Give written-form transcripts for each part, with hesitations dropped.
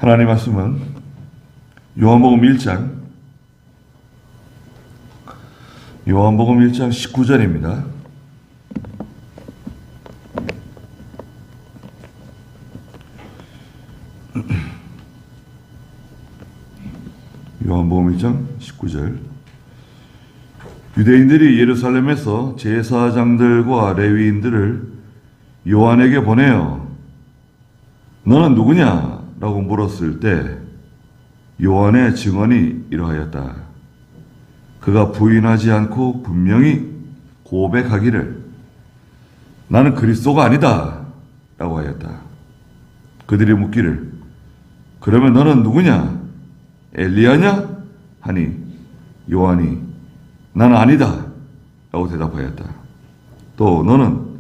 하나님 말씀은 요한복음 1장 19절입니다. 요한복음 1장 19절. 유대인들이 예루살렘에서 제사장들과 레위인들을 요한에게 보내어 너는 누구냐? 라고 물었을 때 요한의 증언이 이러하였다. 그가 부인하지 않고 분명히 고백하기를 나는 그리스도가 아니다 라고 하였다. 그들이 묻기를 그러면 너는 누구냐? 엘리야냐? 하니 요한이 나는 아니다 라고 대답하였다. 또 너는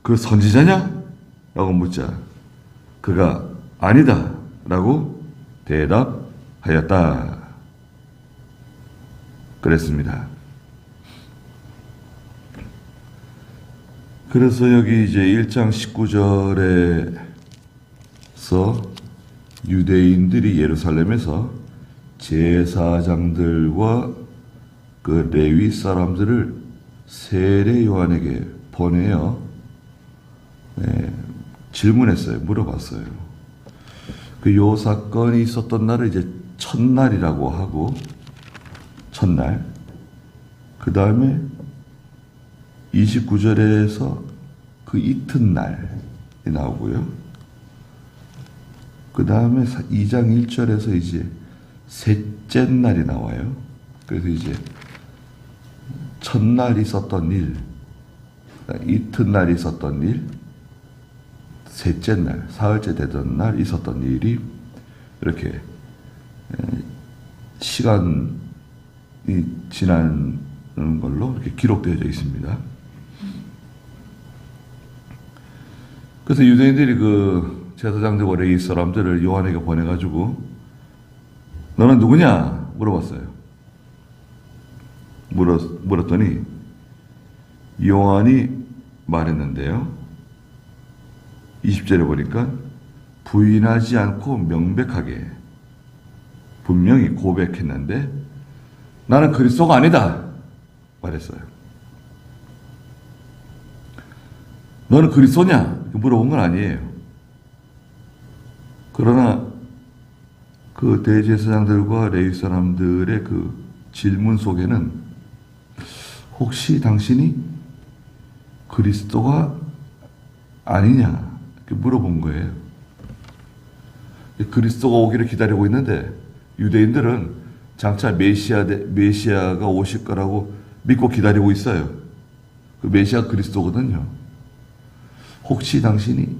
그 선지자냐? 라고 묻자 그가 아니다 라고 대답하였다. 그랬습니다. 그래서 여기 이제 1장 19절에서 유대인들이 예루살렘에서 제사장들과 그 레위 사람들을 세례 요한에게 보내어 질문했어요. 물어봤어요. 그 요 사건이 있었던 날을 이제 첫날이라고 하고 첫날. 그 다음에 29절에서 그 이튿날이 나오고요. 그 다음에 2장 1절에서 이제 셋째 날이 나와요. 그래서 이제 첫날 있었던 일, 이튿날 있었던 일, 셋째 날, 사흘째 되던 날 있었던 일이 이렇게 시간이 지나는 걸로 이렇게 기록되어져 있습니다. 그래서 유대인들이 그 제사장들과 레위 사람들을 요한에게 보내가지고 너는 누구냐? 물어봤어요. 물었더니 요한이 말했는데요. 20절에 보니까 부인하지 않고 명백하게 분명히 고백했는데 나는 그리스도가 아니다 말했어요. 너는 그리스도냐? 물어본 건 아니에요. 그러나 그 대제사장들과 레위 사람들의 그 질문 속에는 혹시 당신이 그리스도가 아니냐? 이렇게 물어본 거예요. 그리스도가 오기를 기다리고 있는데 유대인들은 장차 메시아가 오실 거라고 믿고 기다리고 있어요. 그 메시아 그리스도거든요. 혹시 당신이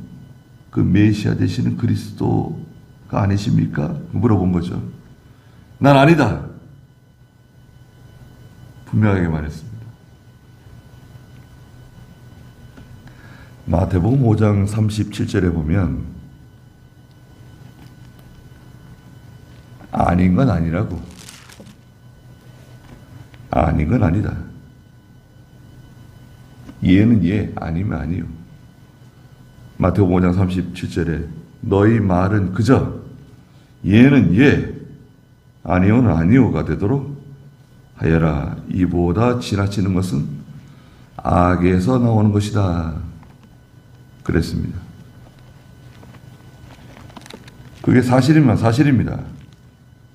그 메시아 되시는 그리스도가 아니십니까? 물어본 거죠. 난 아니다. 분명하게 말했습니다. 마태복음 5장 37절에 보면 아닌 건 아니라고. 아닌 건 아니다. 예는 예, 아니면 아니요. 마태복음 5장 37절에 너희 말은 그저 예는 예, 아니오는 아니오가 되도록 하여라. 이보다 지나치는 것은 악에서 나오는 것이다. 그랬습니다. 그게 사실이면 사실입니다.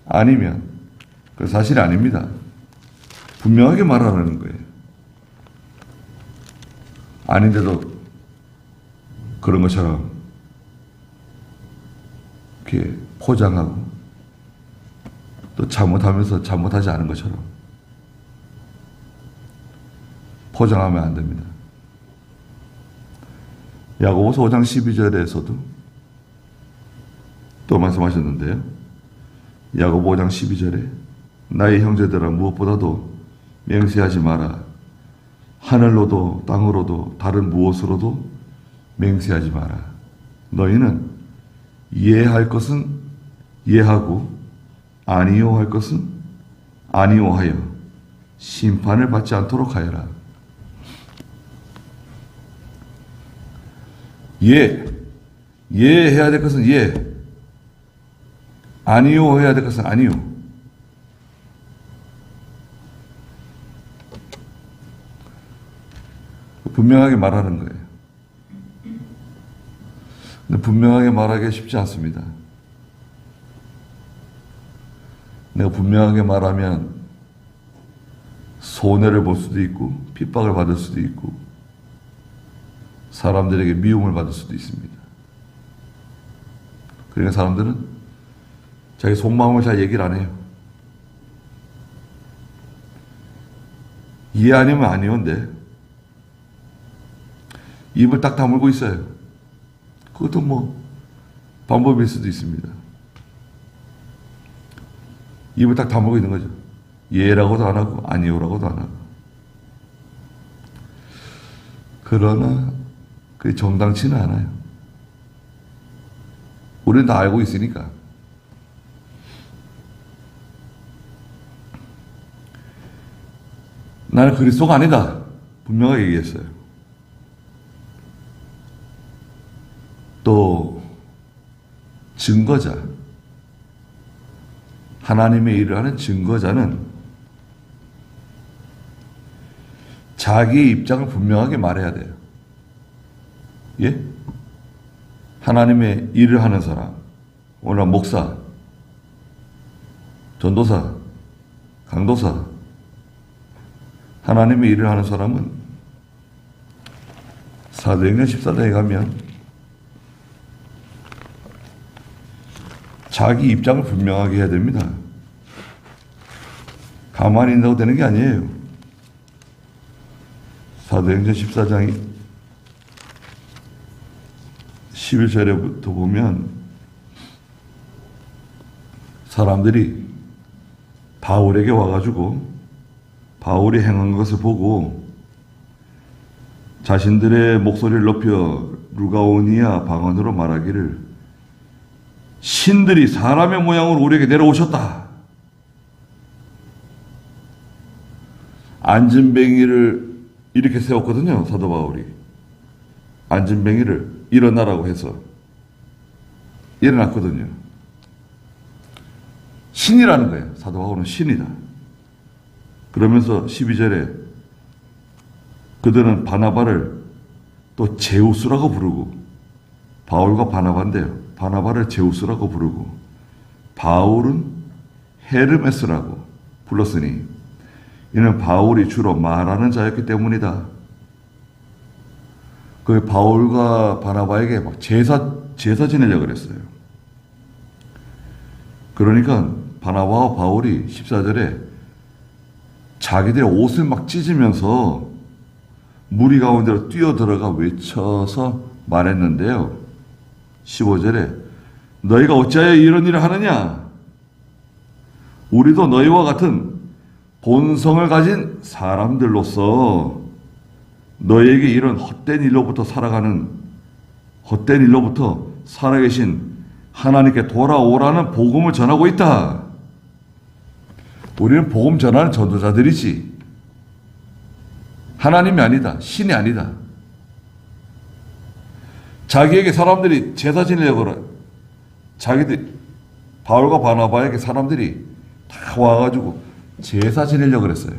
아니면 그 사실이 아닙니다. 분명하게 말하라는 거예요. 아닌데도 그런 것처럼 이렇게 포장하고 또 잘못하면서 잘못하지 않은 것처럼 포장하면 안 됩니다. 야고보서 5장 12절에서도 또 말씀하셨는데요. 야고보 5장 12절에 나의 형제들아 무엇보다도 맹세하지 마라. 하늘로도 땅으로도 다른 무엇으로도 맹세하지 마라. 너희는 이해할 것은 이해하고 아니요 할 것은 아니요 하여 심판을 받지 않도록 하여라. 이해해야 될 것은 이해. 아니요 해야 될 것은 아니요. 분명하게 말하는 거예요. 근데 분명하게 말하기가 쉽지 않습니다. 내가 분명하게 말하면 손해를 볼 수도 있고 핍박을 받을 수도 있고 사람들에게 미움을 받을 수도 있습니다. 그러니까 사람들은 자기 속마음을 잘 얘기를 안 해요. 이해 아니면 아니온데 입을 딱 다물고 있어요. 그것도 뭐 방법일 수도 있습니다. 입을 딱 다물고 있는 거죠. 예라고도 안 하고 아니요라고도 안 하고. 그러나 그게 정당치는 않아요. 우리는 다 알고 있으니까. 나는 그리스도가 아니다. 분명하게 얘기했어요. 또 증거자, 하나님의 일을 하는 증거자는 자기의 입장을 분명하게 말해야 돼요. 예? 하나님의 일을 하는 사람, 오늘 목사, 전도사, 강도사, 하나님의 일을 하는 사람은 사도행전 14장에 가면 자기 입장을 분명하게 해야 됩니다. 가만히 있는다고 되는 게 아니에요. 사도행전 14장이 11절에부터 보면 사람들이 바울에게 와가지고 바울이 행한 것을 보고 자신들의 목소리를 높여 루가오니아 방언으로 말하기를 신들이 사람의 모양으로 우리에게 내려오셨다. 안진뱅이를 이렇게 세웠거든요. 사도 바울이. 안진뱅이를 일어나라고 해서 일어났거든요. 신이라는 거예요. 사도 바울은 신이다. 그러면서 12절에 그들은 바나바를 또 제우스라고 부르고, 바울과 바나바인데요. 바나바를 제우스라고 부르고 바울은 헤르메스라고 불렀으니 이는 바울이 주로 말하는 자였기 때문이다. 그 바울과 바나바에게 막 제사 지내려고 그랬어요. 그러니까 바나바와 바울이 14절에 자기들의 옷을 막 찢으면서 무리 가운데로 뛰어들어가 외쳐서 말했는데요. 15절에 너희가 어찌하여 이런 일을 하느냐? 우리도 너희와 같은 본성을 가진 사람들로서 너희에게 이런 헛된 일로부터 살아계신 하나님께 돌아오라는 복음을 전하고 있다. 우리는 복음 전하는 전도자들이지 하나님이 아니다. 신이 아니다. 자기에게 사람들이 제사 지내려고 그래. 자기들 바울과 바나바에게 사람들이 다 와가지고 제사 지내려고 그랬어요.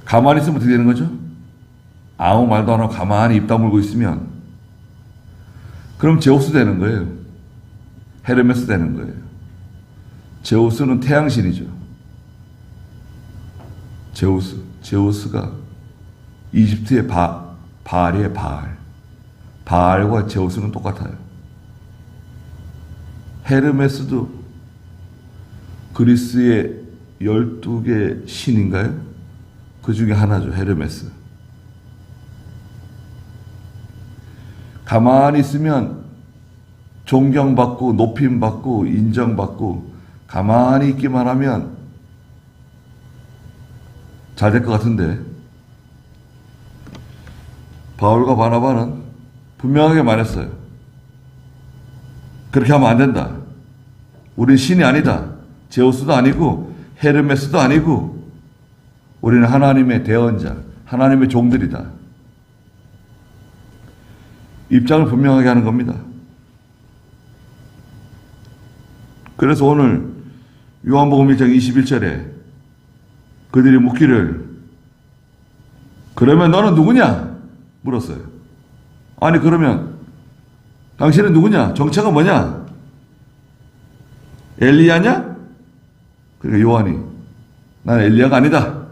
가만히 있으면 어떻게 되는 거죠? 아무 말도 안 하고 가만히 입 다물고 있으면 그럼 제우스 되는 거예요. 헤르메스 되는 거예요. 제우스는 태양신이죠. 제우스가 이집트의 바알이에요. 바알과 제우스는 똑같아요. 헤르메스도 그리스의 12개 신인가요? 그 중에 하나죠. 헤르메스. 가만히 있으면 존경받고 높임받고 인정받고 가만히 있기만 하면 잘 될 것 같은데 바울과 바나바는 분명하게 말했어요. 그렇게 하면 안 된다. 우린 신이 아니다. 제우스도 아니고 헤르메스도 아니고 우리는 하나님의 대언자, 하나님의 종들이다. 입장을 분명하게 하는 겁니다. 그래서 오늘 요한복음 1장 21절에 그들이 묻기를 그러면 너는 누구냐? 물었어요. 아니 그러면 당신은 누구냐? 정체가 뭐냐? 엘리야냐? 그러니까 요한이 나는 엘리야가 아니다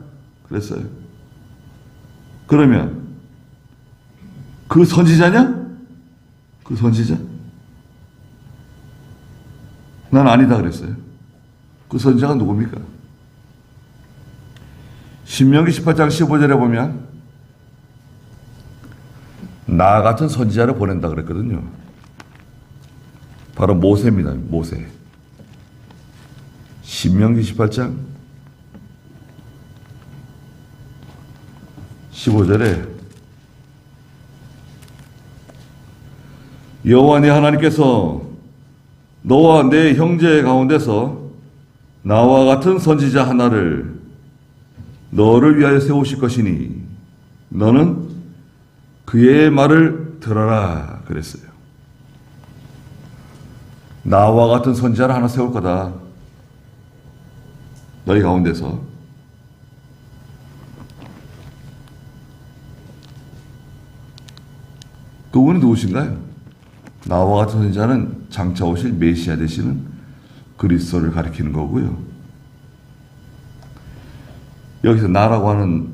그랬어요. 그러면 그 선지자냐? 그 선지자? 난 아니다 그랬어요. 그 선지자가 누굽니까? 신명기 18장 15절에 보면 나 같은 선지자를 보낸다 그랬거든요. 바로 모세입니다. 모세. 신명기 18장 15절에 여호와 네 하나님께서 너와 내 형제 가운데서 나와 같은 선지자 하나를 너를 위하여 세우실 것이니 너는 그의 말을 들어라 그랬어요. 나와 같은 선지자를 하나 세울 거다. 너희 가운데서. 그분이 누구신가요? 나와 같은 선지자는 장차 오실 메시아 되시는 그리스도를 가리키는 거고요. 여기서 나라고 하는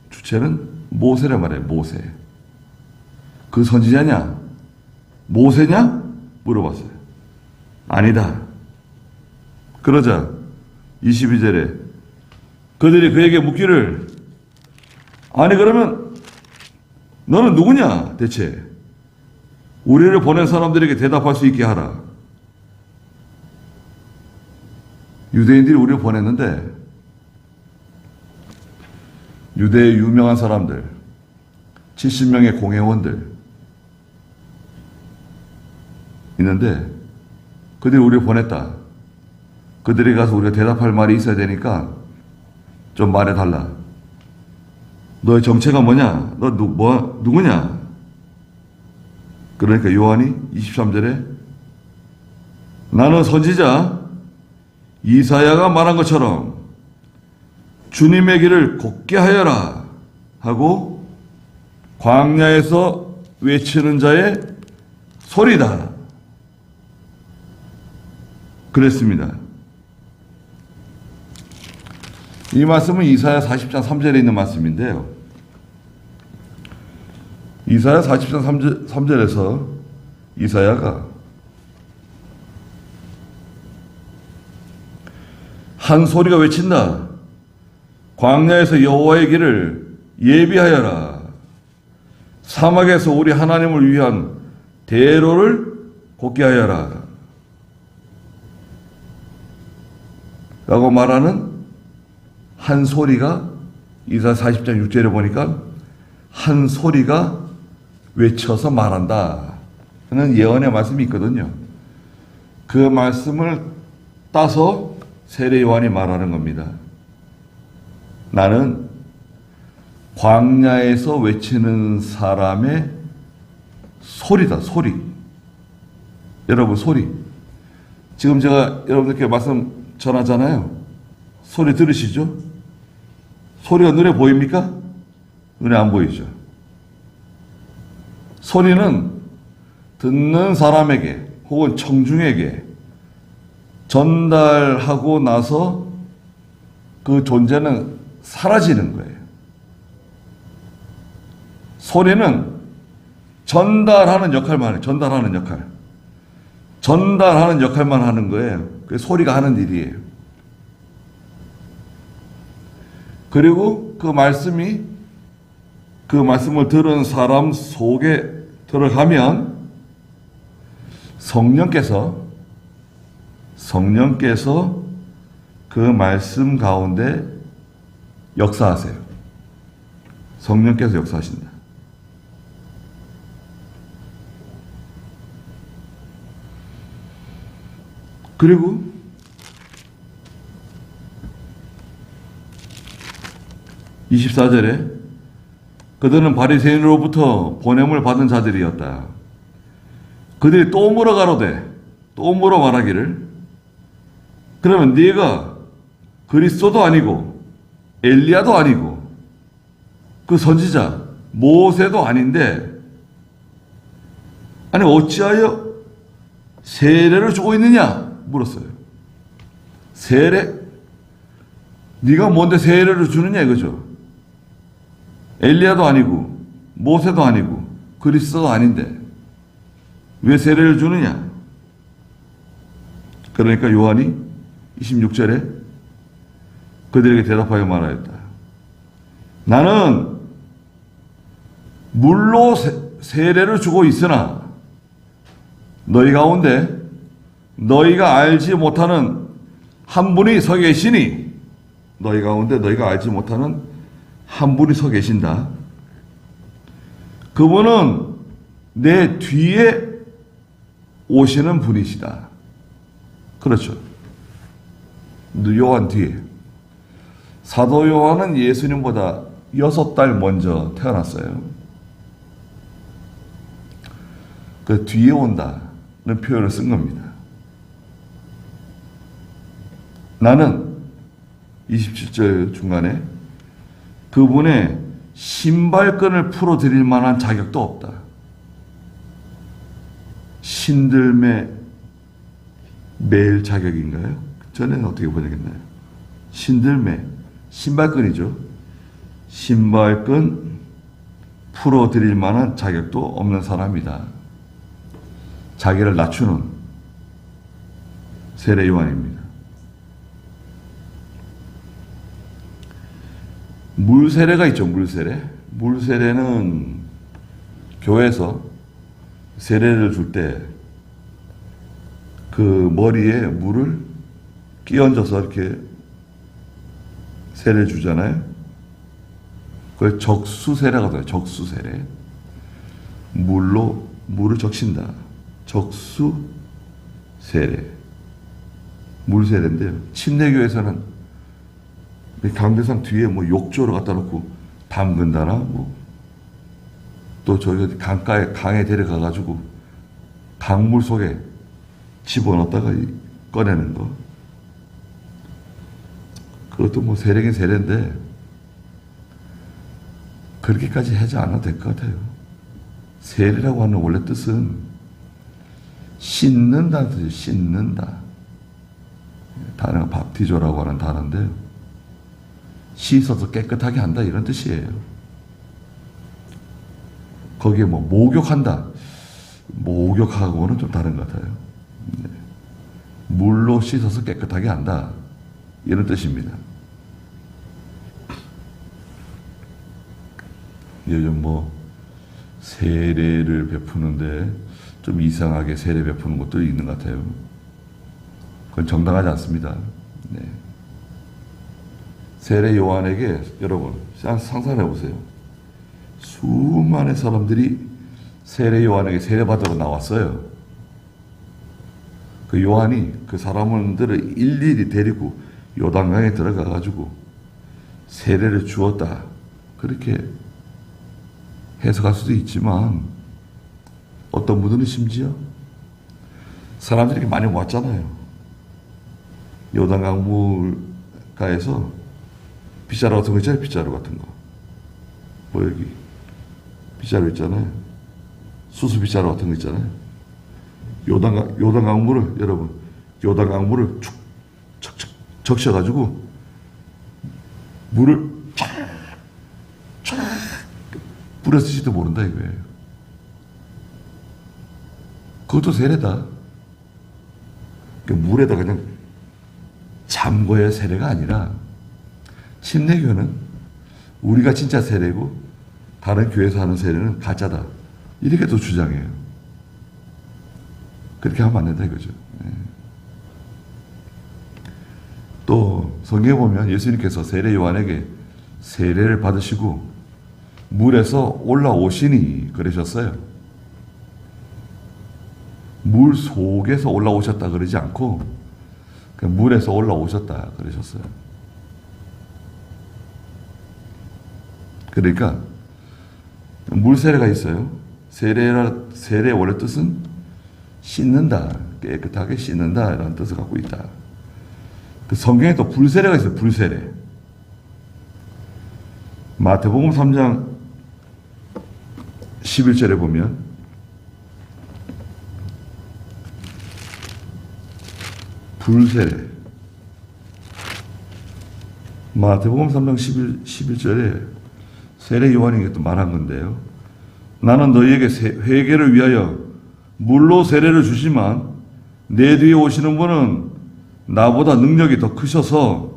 주체는 모세란 말이에요. 모세. 그 선지자냐? 모세냐? 물어봤어요. 아니다. 그러자 22절에 그들이 그에게 묻기를 아니 그러면 너는 누구냐 대체? 우리를 보낸 사람들에게 대답할 수 있게 하라. 유대인들이 우리를 보냈는데 유대의 유명한 사람들 70명의 공회원들 있는데 그들이 우리를 보냈다. 그들이 가서 우리가 대답할 말이 있어야 되니까 좀 말해달라. 너의 정체가 뭐냐? 너 누구냐? 그러니까 요한이 23절에 나는 선지자 이사야가 말한 것처럼 주님의 길을 곱게 하여라 하고 광야에서 외치는 자의 소리다. 그랬습니다. 이 말씀은 이사야 40장 3절에 있는 말씀인데요. 이사야 40장 3절에서 이사야가 한 소리가 외친다. 광야에서 여호와의 길을 예비하여라. 사막에서 우리 하나님을 위한 대로를 곱게 하여라. 라고 말하는 한 소리가 이사야 40장 6절에 보니까 한 소리가 외쳐서 말한다 하는 예언의 말씀이 있거든요. 그 말씀을 따서 세례 요한이 말하는 겁니다. 나는 광야에서 외치는 사람의 소리다. 소리. 여러분 소리. 지금 제가 여러분들께 말씀 전하잖아요. 소리 들으시죠? 소리가 눈에 보입니까? 눈에 안 보이죠. 소리는 듣는 사람에게 혹은 청중에게 전달하고 나서 그 존재는 사라지는 거예요. 소리는 전달하는 역할만 해요. 전달하는 역할. 전달하는 역할만 하는 거예요. 그게 소리가 하는 일이에요. 그리고 그 말씀을 들은 사람 속에 들어가면 성령께서 그 말씀 가운데 역사하세요. 성령께서 역사하신다. 그리고 (24절에) 그들은 바리새인으로부터 보냄을 받은 자들이었다. 그들이 또 물어 가로되 또 물어 말하기를 그러면 네가 그리스도도 아니고 엘리야도 아니고 그 선지자 모세도 아닌데 아니 어찌하여 세례를 주고 있느냐 물었어요. 세례? 네가 뭔데 세례를 주느냐 이거죠. 엘리야도 아니고 모세도 아니고 그리스도도 아닌데 왜 세례를 주느냐? 그러니까 요한이 26절에 그들에게 대답하여 말하였다. 나는 물로 세례를 주고 있으나 너희 가운데 너희가 알지 못하는 한 분이 서 계시니 너희 가운데 너희가 알지 못하는 한 분이 서 계신다. 그분은 내 뒤에 오시는 분이시다. 그렇죠. 요한 뒤에. 사도 요한은 예수님보다 6달 먼저 태어났어요. 그 뒤에 온다는 표현을 쓴 겁니다. 나는 27절 중간에 그분의 신발끈을 풀어드릴 만한 자격도 없다. 신들매 매일 자격인가요? 전에는 어떻게 번역했나요? 신들매 신발끈이죠. 신발끈 풀어드릴 만한 자격도 없는 사람이다. 자기를 낮추는 세례 요한입니다. 물세례가 있죠. 물세례. 물세례는 교회에서 세례를 줄 때 그 머리에 물을 끼얹어서 이렇게 세례를 주잖아요. 그걸 적수세례가 돼요. 적수세례. 물을 적신다. 적수세례. 물세례인데요. 침례교에서는 강대상 뒤에 뭐 욕조를 갖다 놓고 담근다나 또 저기 강에 데려가가지고 강물 속에 집어넣었다가 꺼내는 거. 그것도 뭐 세례긴 세례인데 그렇게까지 하지 않아도 될 것 같아요. 세례라고 하는 원래 뜻은 씻는다는 뜻이에요. 씻는다. 단어가 밥티조라고 하는 단어인데 씻어서 깨끗하게 한다 이런 뜻이에요. 거기에 뭐 목욕한다. 목욕하고는 좀 다른 것 같아요. 네. 물로 씻어서 깨끗하게 한다. 이런 뜻입니다. 요즘 뭐 세례를 베푸는데 좀 이상하게 세례 베푸는 것도 있는 것 같아요. 그건 정당하지 않습니다. 네. 세례 요한에게 여러분 상상해 보세요. 수많은 사람들이 세례 요한에게 세례 받으러 나왔어요. 그 요한이 그 사람들을 일일이 데리고 요단강에 들어가 가지고 세례를 주었다. 그렇게 해석할 수도 있지만 어떤 분들은 심지어 사람들이 많이 왔잖아요. 요단강 물가에서 빗자루 같은 거 있잖아요. 빗자루 같은 거. 뭐 여기 빗자루 있잖아요. 수수 빗자루 같은 거 있잖아요. 요단강 물을 여러분 요단강 물을 척척 적셔가지고 물을 쫙 뿌렸을지도 모른다 이거예요. 그것도 세례다. 물에다 그냥 잠궈야 세례가 아니라 침례교는 우리가 진짜 세례고 다른 교회에서 하는 세례는 가짜다. 이렇게 또 주장해요. 그렇게 하면 안 된다 이거죠. 네. 또 성경에 보면 예수님께서 세례 요한에게 세례를 받으시고 물에서 올라오시니 그러셨어요. 물 속에서 올라오셨다 그러지 않고 그냥 물에서 올라오셨다 그러셨어요. 그러니까 물세례가 있어요. 세례의 원래 뜻은 씻는다, 깨끗하게 씻는다 이라는 뜻을 갖고 있다. 그 성경에 또 불세례가 있어요. 불세례. 마태복음 3장 11절에 보면 불세례. 마태복음 3장 11절에 세례 요한이 또 말한 건데요. 나는 너희에게 회개를 위하여 물로 세례를 주지만 내 뒤에 오시는 분은 나보다 능력이 더 크셔서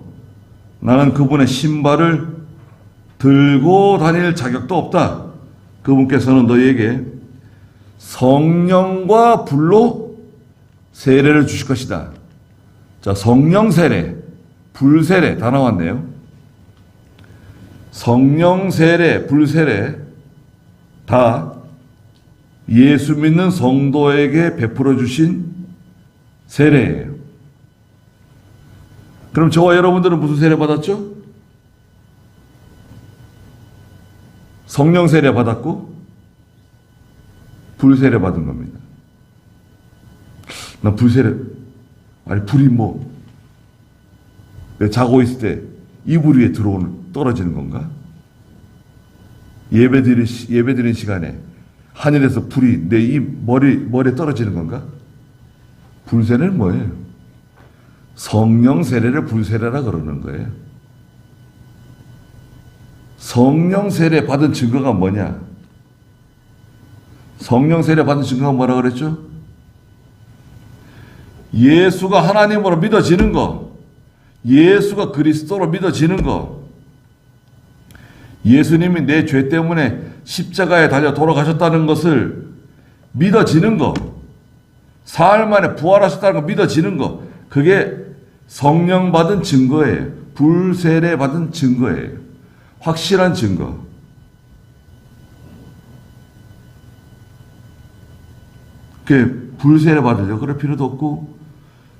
나는 그분의 신발을 들고 다닐 자격도 없다. 그분께서는 너희에게 성령과 불로 세례를 주실 것이다. 자, 성령 세례, 불세례 다 나왔네요. 성령 세례, 불세례 다 예수 믿는 성도에게 베풀어 주신 세례예요. 그럼 저와 여러분들은 무슨 세례 받았죠? 성령 세례 받았고 불세례 받은 겁니다. 나 불세례, 아니 불이 뭐 자고 있을 때 이불 위에 떨어지는 건가? 예배드린 시간에 하늘에서 불이 내 이 머리에 떨어지는 건가? 불세례는 뭐예요? 성령 세례를 불세례라 그러는 거예요. 성령 세례 받은 증거가 뭐냐? 성령 세례 받은 증거가 뭐라 그랬죠? 예수가 하나님으로 믿어지는 거, 예수가 그리스도로 믿어지는 거, 예수님이 내 죄 때문에 십자가에 달려 돌아가셨다는 것을 믿어지는 거, 사흘 만에 부활하셨다는 거 믿어지는 거, 그게 성령 받은 증거예요. 불세례 받은 증거예요. 확실한 증거. 그 불세례 받으려고 그럴 필요도 없고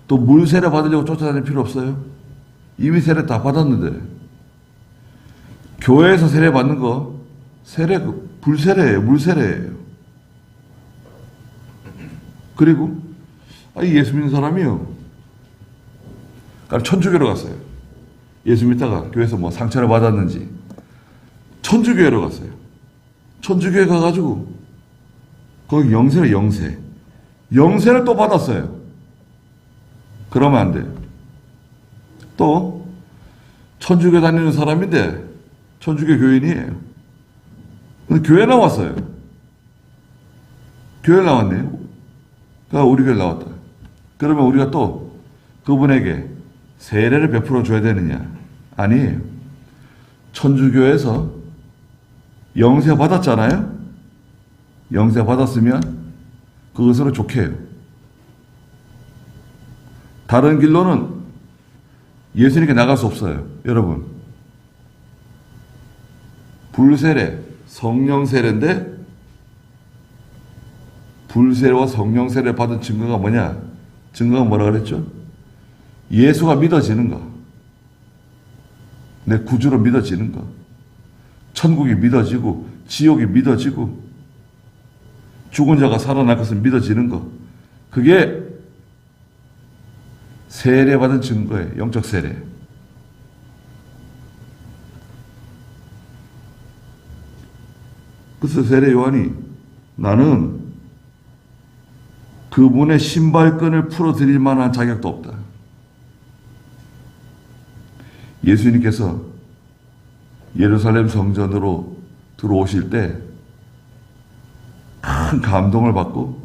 또 물세례 받으려고 쫓아다닐 필요 없어요. 이미 세례 다 받았는데. 교회에서 세례 받는 거 불세례예요. 물세례예요. 그리고 예수 믿는 사람이요. 천주교로 갔어요. 예수 믿다가 교회에서 뭐 상처를 받았는지 천주교회로 갔어요. 천주교회 가가지고 거기 영세를 또 받았어요. 그러면 안 돼요. 또 천주교 다니는 사람인데 천주교 교인이에요. 근데 교회 나왔어요. 교회 나왔네요. 그러니까 우리 교회 나왔다. 그러면 우리가 또 그분에게 세례를 베풀어 줘야 되느냐? 아니에요. 천주교에서 영세 받았잖아요. 영세 받았으면 그것으로 좋게 해요. 다른 길로는 예수님께 나갈 수 없어요. 여러분. 불세례, 성령세례인데 불세례와 성령세례를 받은 증거가 뭐냐? 증거가 뭐라 그랬죠? 예수가 믿어지는 거. 내 구주로 믿어지는 거. 천국이 믿어지고 지옥이 믿어지고 죽은 자가 살아날 것을 믿어지는 거. 그게 세례받은 증거예요. 영적 세례. 그래서 세례 요한이 나는 그분의 신발끈을 풀어드릴 만한 자격도 없다. 예수님께서 예루살렘 성전으로 들어오실 때 큰 감동을 받고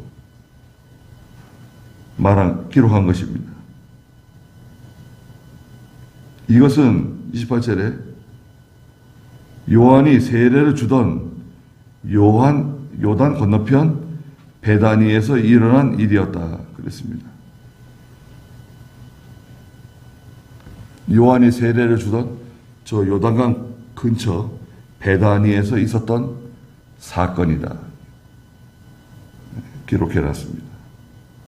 기록한 것입니다. 이것은 28절에 요한이 세례를 주던 요단 건너편 베다니에서 일어난 일이었다 그랬습니다. 요한이 세례를 주던 저 요단강 근처 베다니에서 있었던 사건이다. 기록해놨습니다.